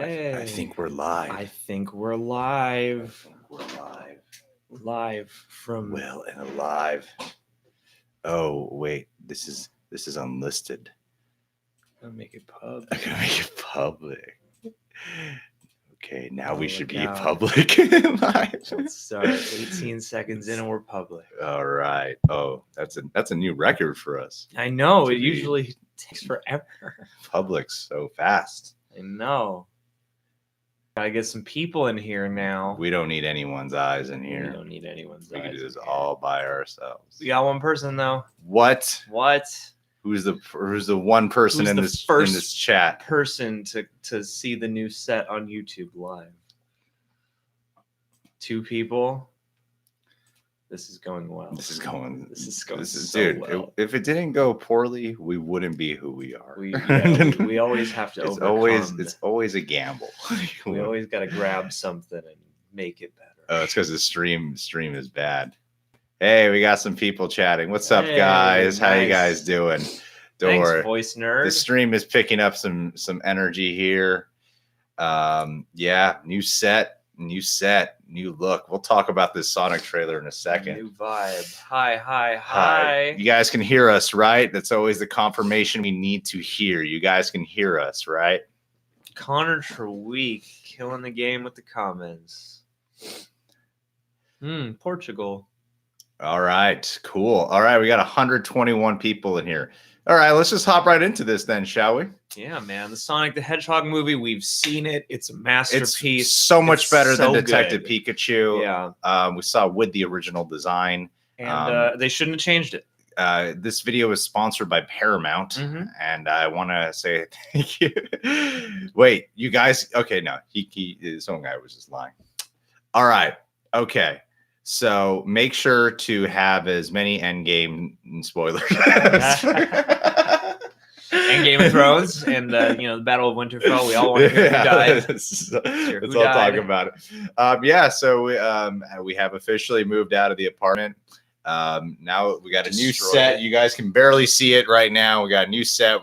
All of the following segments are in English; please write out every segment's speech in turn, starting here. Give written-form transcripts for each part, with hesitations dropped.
Hey, I think we're live. I think we're live. We're live. Live from Well and alive. Oh wait, this is unlisted. I'll make it pub. I'm gonna make it public. Okay, now we should look be out. public live. Let's start 18 seconds in and we're public. All right. Oh, that's a new record for us. I know, To it be- usually takes forever. Public so fast. I know. Gotta get some people in here now. We don't need anyone's eyes in We here. don't need anyone's We eyes can do this in here. all by ourselves. We got one person though. What? What Who's the one person Who's in the this first in this chat? person to see the new set on YouTube live? 2 people. This is going well. This is going. This is going so dude. well. If it didn't go poorly, we wouldn't be who we are. We always have to it's overcome. always a gamble. We always got to grab something and make it better. Oh, it's because the stream is bad. Hey, we got some people chatting. What's up, Hey, guys? How you nice. guys doing? Don't Thanks, worry. voice nerd. The stream is picking up some energy here. Yeah, new set, new look. We'll talk about this Sonic trailer in a second. New vibe. Hi. You guys can hear us, right? That's always the confirmation we need to hear. You guys can hear us, right? Connor Treweek killing the game with the comments. Portugal. All right, cool. All right, we got 121 people in here. All right, let's just hop right into this then, shall we? Yeah, man. The Sonic the Hedgehog movie, we've seen it. It's a masterpiece. It's so much It's better so than Detective good. Pikachu. Yeah. We saw with the original design. And they shouldn't have changed it. This video is sponsored by Paramount, Mhm. and I want to say thank you. Wait, you guys? Okay, no, some guy was just lying. All right, okay. So make sure to have as many Endgame spoilers. And Game of Thrones and the Battle of Winterfell. We all want to hear who died. Let's who all talk died. about it. Yeah, so we have officially moved out of the apartment. Now we got a new Destroyed set. it. You guys can barely see it right now. We got a new set.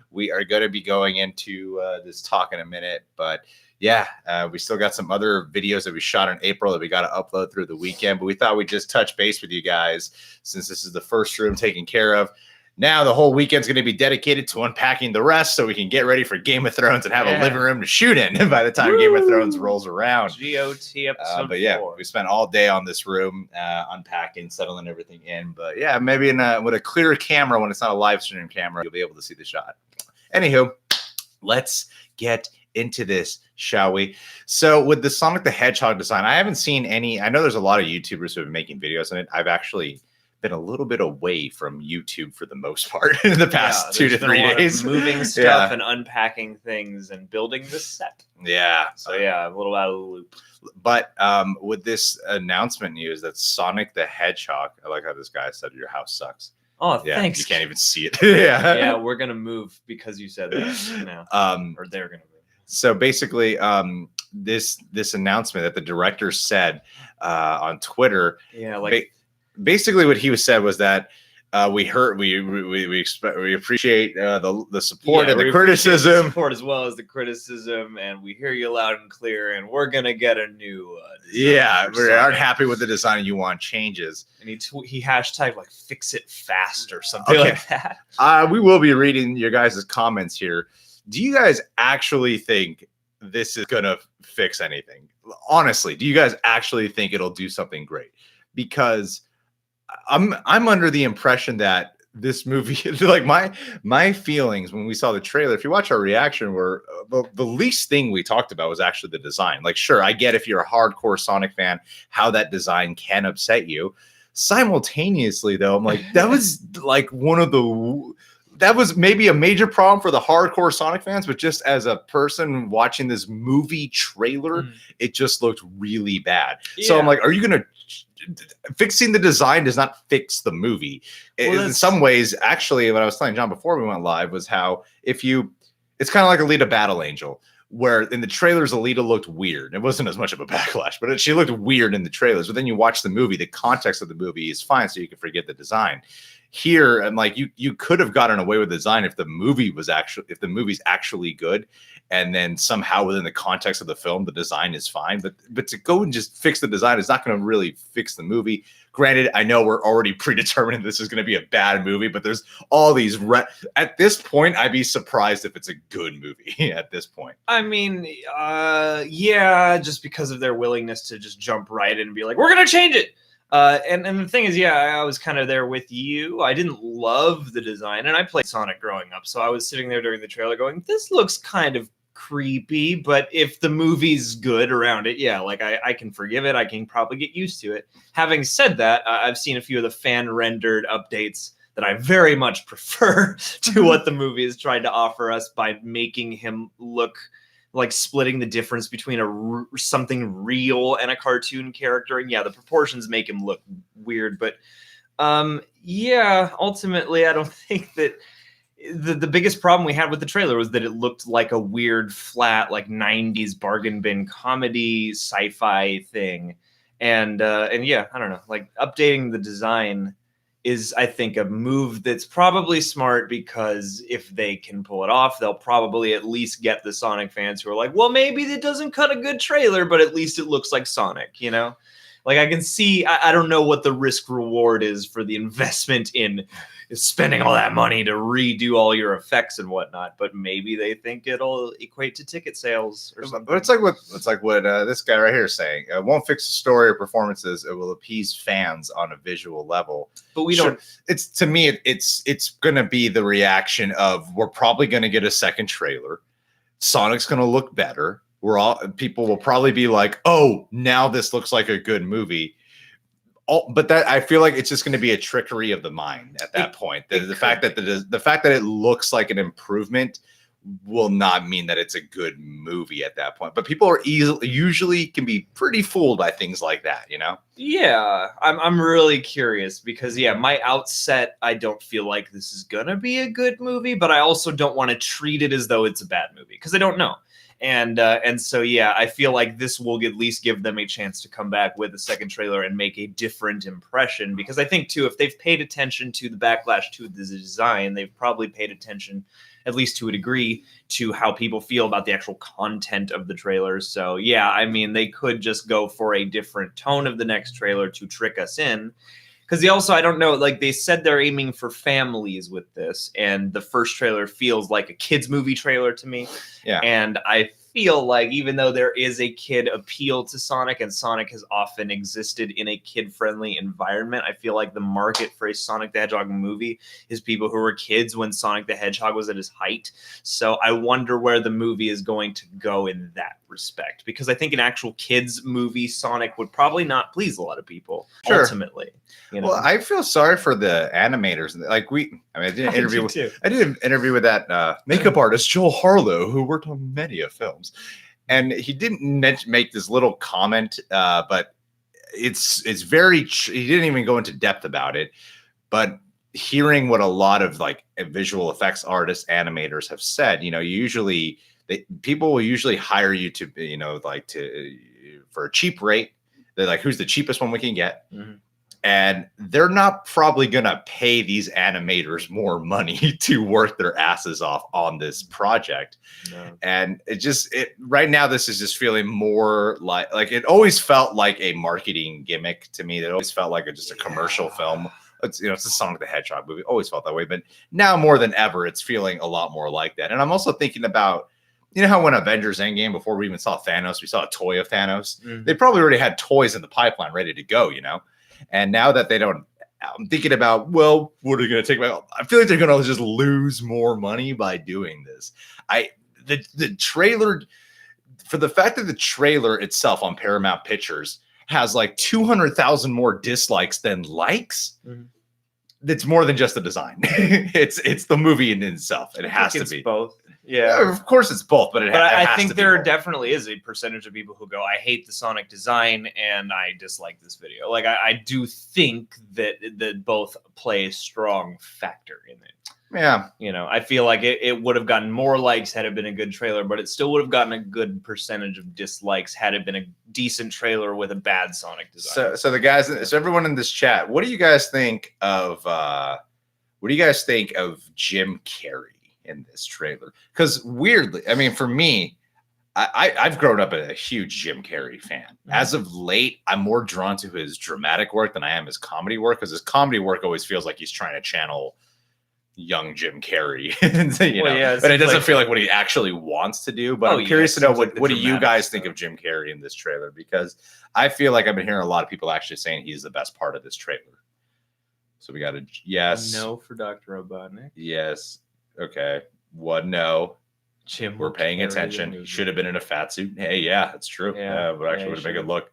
We are going to be going into this talk in a minute, but yeah, we still got some other videos that we shot in April that we got to upload through the weekend, but we thought we'd just touch base with you guys since this is the first room taken care of. Now the whole weekend's going to be dedicated to unpacking the rest so we can get ready for Game of Thrones and have a living room to shoot in by the time Game of Thrones rolls around. GOT episode But yeah, 4. we spent all day on this room unpacking, settling everything in. But yeah, maybe with a clearer camera when it's not a live stream camera, you'll be able to see the shot. Anywho, let's get into this, shall we? So with the Sonic the Hedgehog design, I haven't seen any. I know there's a lot of YouTubers who have been making videos on it. I've actually been a little bit away from YouTube for the most part in the past 2 to 3 days. Moving stuff and unpacking things and building the set. Yeah. So yeah, a little out of the loop. But with this announcement news that Sonic the Hedgehog, I like how this guy said your house sucks. Oh, Yeah, thanks. you can't even see it. Yeah. Yeah, we're gonna move because you said that now. Or they're gonna move. So basically, this announcement that the director said on Twitter, Yeah, like basically what he said was that we appreciate the support and the criticism, support as well as the criticism, and we hear you loud and clear. And we're gonna get a new. yeah, for we aren't Sonic. happy with the design. You want changes. And he hashtagged like fix it fast or something Okay. like that. We will be reading your guys' comments here. Do you guys actually think this is gonna fix anything? Honestly, do you guys actually think it'll do something great? Because I'm under the impression that this movie, like my feelings when we saw the trailer, if you watch our reaction, were the least thing we talked about was actually the design. Like, sure, I get if you're a hardcore Sonic fan, how that design can upset you. Simultaneously, though, I'm like, that was like that was maybe a major problem for the hardcore Sonic fans, but just as a person watching this movie trailer, it just looked really bad. So I'm like, are you going to fixing the design does not fix the movie. In some ways, actually, what I was telling John before we went live was how it's kind of like Alita Battle Angel, where in the trailers, Alita looked weird. It wasn't as much of a backlash, but she looked weird in the trailers. But then you watch the movie, the context of the movie is fine, so you can forget the design. here, and like you could have gotten away with design if the movie's actually good, and then somehow within the context of the film the design is fine. But to go and just fix the design is not going to really fix the movie. Granted, I know we're already predetermining this is going to be a bad movie, but there's all these at this point I'd be surprised if it's a good movie at this point. I mean, yeah, just because of their willingness to just jump right in and be like, we're gonna change it. And the thing is, yeah, I was kind of there with you. I didn't love the design, and I played Sonic growing up, so I was sitting there during the trailer going, this looks kind of creepy, but if the movie's good around it, yeah, like I can forgive it. I can probably get used to it. Having said that, I've seen a few of the fan rendered updates that I very much prefer to what the movie is trying to offer us by making him look like splitting the difference between something real and a cartoon character. And yeah, the proportions make him look weird, but yeah, ultimately I don't think that the biggest problem we had with the trailer was that it looked like a weird, flat, like 90s bargain bin comedy sci-fi thing. And yeah, I don't know, like updating the design is, I think, a move that's probably smart, because if they can pull it off, they'll probably at least get the Sonic fans who are like, well, maybe it doesn't cut a good trailer, but at least it looks like Sonic, you know? Like, I can see, I don't know what the risk reward is for the investment in spending all that money to redo all your effects and whatnot, but maybe they think it'll equate to ticket sales or something. But it's like what this guy right here is saying. It won't fix the story or performances. It will appease fans on a visual level. But we don't. It's, to me, it's going to be the reaction of, we're probably going to get a second trailer. Sonic's going to look better. People will probably be like, oh, now this looks like a good movie. But that, I feel like it's just going to be a trickery of the mind at that point. The fact that it looks like an improvement will not mean that it's a good movie at that point. But people are usually can be pretty fooled by things like that, you know? Yeah, I'm really curious, because yeah, my outset, I don't feel like this is gonna be a good movie, but I also don't want to treat it as though it's a bad movie, because I don't know. And so yeah, I feel like this will at least give them a chance to come back with a second trailer and make a different impression, because I think too, if they've paid attention to the backlash to the design, they've probably paid attention, at least to a degree, to how people feel about the actual content of the trailers. So yeah, I mean, they could just go for a different tone of the next trailer to trick us in. Because they also, I don't know, like they said they're aiming for families with this, and the first trailer feels like a kid's movie trailer to me. Yeah. And I feel like even though there is a kid appeal to Sonic, and Sonic has often existed in a kid-friendly environment, I feel like the market for a Sonic the Hedgehog movie is people who were kids when Sonic the Hedgehog was at his height. So I wonder where the movie is going to go in that respect, because I think an actual kids movie Sonic would probably not please a lot of people. Sure. Ultimately. You know? Well, I feel sorry for the animators. Like I did an interview with that makeup artist Joel Harlow, who worked on many films, and he didn't make this little comment, but it's very. He didn't even go into depth about it, but hearing what a lot of like visual effects artists, animators have said, you know, people will usually hire you to, you know, like for a cheap rate. They're like, who's the cheapest one we can get? Mm-hmm. And they're not probably going to pay these animators more money to work their asses off on this project. No. And right now, this is just feeling more like it always felt like a marketing gimmick to me. It always felt like just a commercial film. It's a Sonic the Hedgehog movie. Always felt that way. But now more than ever, it's feeling a lot more like that. And I'm also thinking about, you know how when Avengers Endgame, before we even saw Thanos, we saw a toy of Thanos. Mm-hmm. They probably already had toys in the pipeline ready to go, you know? And now that they don't, I'm thinking about, well, what are they going to take? I feel like they're going to just lose more money by doing this. The trailer, for the fact that the trailer itself on Paramount Pictures has like 200,000 more dislikes than likes. Mm-hmm. It's more than just the design. it's the movie in itself. It has to be both. Yeah, of course it's both, but I think there definitely is a percentage of people who go, I hate the Sonic design and I dislike this video. Like I do think that both play a strong factor in it. Yeah. You know, I feel like it would have gotten more likes had it been a good trailer, but it still would have gotten a good percentage of dislikes had it been a decent trailer with a bad Sonic design. So the guys, everyone in this chat, what do you guys think of What do you guys think of Jim Carrey in this trailer? Because weirdly, I mean, for me, I've grown up a huge Jim Carrey fan. As of late, I'm more drawn to his dramatic work than I am his comedy work, because his comedy work always feels like he's trying to channel young Jim Carrey, but it doesn't feel like what he actually wants to do. But I'm curious to know what do you guys think of Jim Carrey in this trailer? Because I feel like I've been hearing a lot of people actually saying he's the best part of this trailer. So we got a yes. No for Dr. Robotnik. Yes. Okay. What? No. Jim, we're paying attention. He should have been in a fat suit. Hey, yeah, that's true. Yeah, but actually would have made it look.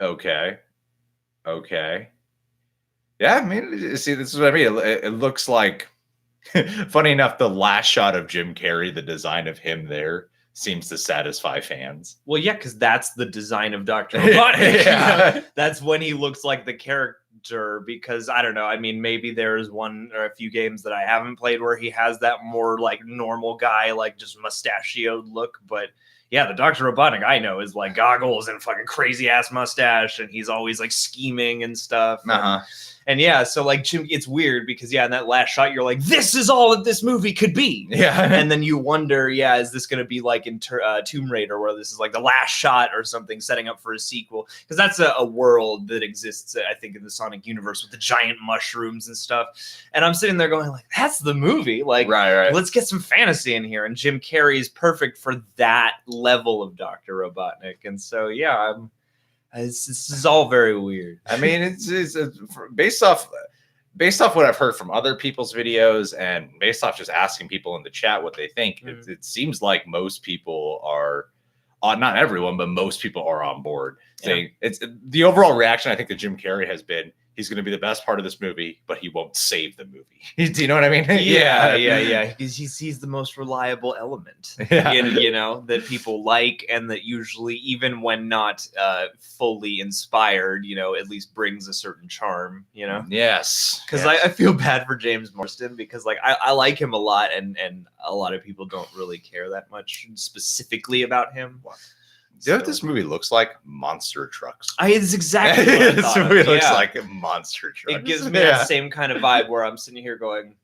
Okay. Yeah, I mean, see, this is what I mean. It looks like, funny enough, the last shot of Jim Carrey, the design of him there, seems to satisfy fans. Well, yeah, because that's the design of Dr. Robotnik. Yeah. That's when he looks like the character. Because I don't know, I mean, maybe there's one or a few games that I haven't played where he has that more like normal guy, like just mustachioed look. But yeah, the Dr. Robotnik I know is like goggles and fucking crazy ass mustache, and he's always like scheming and stuff. And yeah, so like Jim, it's weird because in that last shot, you're like, this is all that this movie could be. Yeah. And then you wonder, is this going to be like in Tomb Raider, where this is like the last shot or something, setting up for a sequel? Because that's a world that exists, I think, in the Sonic universe with the giant mushrooms and stuff. And I'm sitting there going, like, that's the movie. Like, right. Let's get some fantasy in here. And Jim Carrey is perfect for that level of Dr. Robotnik. And so, yeah, this is all very weird. I mean, it's based off what I've heard from other people's videos and based off just asking people in the chat what they think. It seems like most people are, not everyone, but most people are on board. Saying it's the overall reaction. I think that Jim Carrey has been, he's going to be the best part of this movie, but he won't save the movie. Do you know what I mean? Yeah. Because he's the most reliable element, that people like, and that usually, even when not fully inspired, at least brings a certain charm, Yes. Because I feel bad for James Marsden, because like I like him a lot, and a lot of people don't really care that much specifically about him. Do you know what this movie looks like? Monster trucks. It's exactly what I thought. This movie looks like monster trucks. It gives me that same kind of vibe where I'm sitting here going,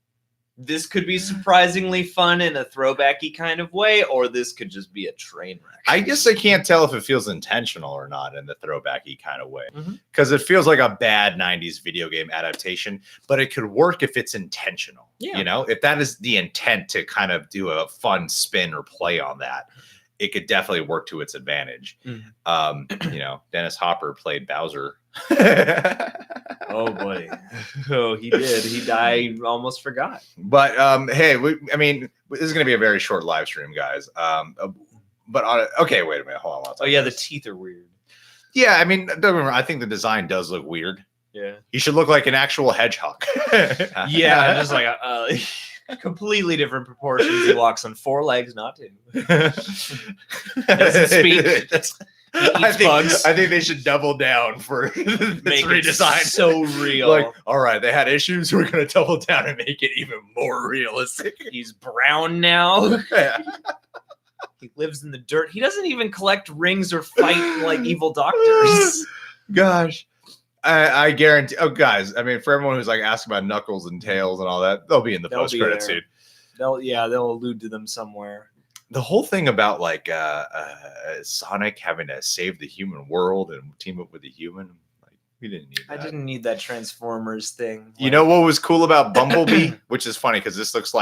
this could be surprisingly fun in a throwbacky kind of way, or this could just be a train wreck. I guess I can't tell if it feels intentional or not in the throwbacky kind of way, because it feels like a bad 90s video game adaptation, but it could work if it's intentional. Yeah. If that is the intent to kind of do a fun spin or play on that, it could definitely work to its advantage. Dennis Hopper played Bowser. Oh boy. Oh, he did. He died. Almost forgot. But hey, this is going to be a very short live stream, guys. But okay, wait a minute. Hold on. Oh yeah, the teeth are weird. Yeah, I mean, don't remember. I think the design does look weird. Yeah. He should look like an actual hedgehog. Yeah, just like a completely different proportions. He walks on 4 legs, not 2. Doesn't speak. I think they should double down for this redesign. So real. Like, all right, they had issues. We're going to double down and make it even more realistic. He's brown now. Yeah. He lives in the dirt. He doesn't even collect rings or fight like evil doctors. Gosh. I guarantee. Oh, guys! I mean, for everyone who's like asking about Knuckles and Tails and all that, they'll be in the post-credit scene. They'll allude to them somewhere. The whole thing about like Sonic having to save the human world and team up with a human, like, we didn't need that. I didn't need that Transformers thing. You know what was cool about Bumblebee, which is funny because this looks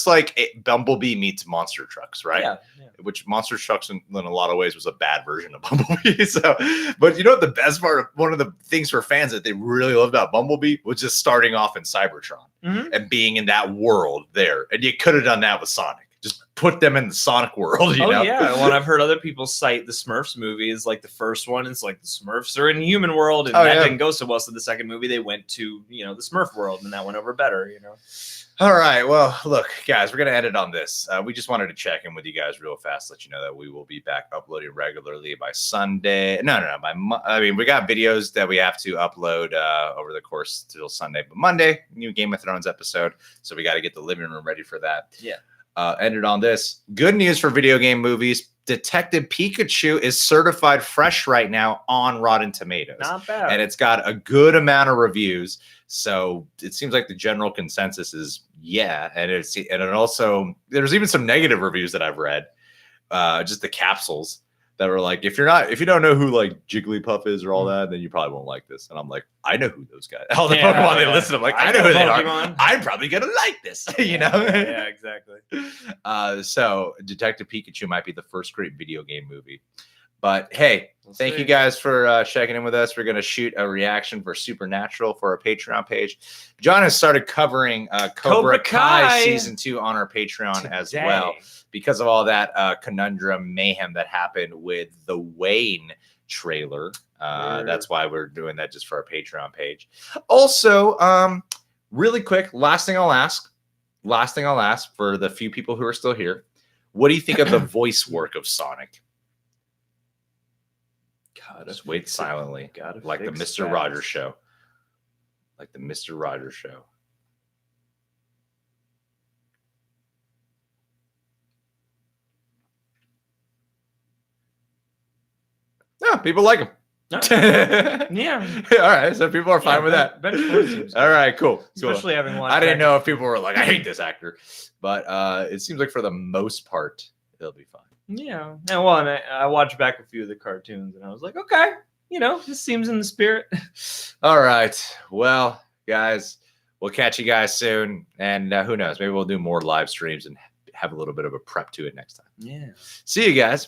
like Bumblebee meets Monster Trucks, right? Yeah. Which Monster Trucks in a lot of ways was a bad version of Bumblebee. So, but you know what the best part of one of the things for fans that they really loved about Bumblebee was just starting off in Cybertron and being in that world there. And you could have done that with Sonic. Just put them in the Sonic world, you know? Yeah. Well, I've heard other people cite the Smurfs movie as like the first one. It's like the Smurfs are in human world, and that didn't go so well. So the second movie, they went to, the Smurf world, and that went over better, All right. Well, look, guys, we're going to end it on this. We just wanted to check in with you guys real fast, let you know that we will be back uploading regularly by Sunday. No. We got videos that we have to upload over the course till Sunday, but Monday, new Game of Thrones episode. So we got to get the living room ready for that. Yeah. Ended on this. Good news for video game movies. Detective Pikachu is certified fresh right now on Rotten Tomatoes. Not bad. And it's got a good amount of reviews. So it seems like the general consensus is yeah, and it also there's even some negative reviews that I've read, just the capsules that were like, if you don't know who like Jigglypuff is or all that, then you probably won't like this. And I'm like, I know who those guys. All the Pokemon they listed, I'm like, I know who they are. I'm probably gonna like this, you know? Yeah, exactly. So Detective Pikachu might be the first great video game movie. But hey, thank you guys for checking in with us. We're going to shoot a reaction for Supernatural for our Patreon page. John has started covering Cobra Kai Season 2 on our Patreon as well because of all that conundrum mayhem that happened with the Wayne trailer. That's why we're doing that just for our Patreon page. Also, really quick, last thing I'll ask for the few people who are still here, what do you think of the voice work of Sonic? Just wait silently, like the Mr. Rogers show. Like the Mr. Rogers show. No, people like him. Yeah. All right, so people are fine with that. All right, cool. Especially having watched. I didn't know if people were like, I hate this actor, but it seems like for the most part, it'll be fine. Yeah. And well, and I watched back a few of the cartoons, and I was like, okay, this seems in the spirit. All right. Well, guys, we'll catch you guys soon, and who knows? Maybe we'll do more live streams and have a little bit of a prep to it next time. Yeah. See you guys.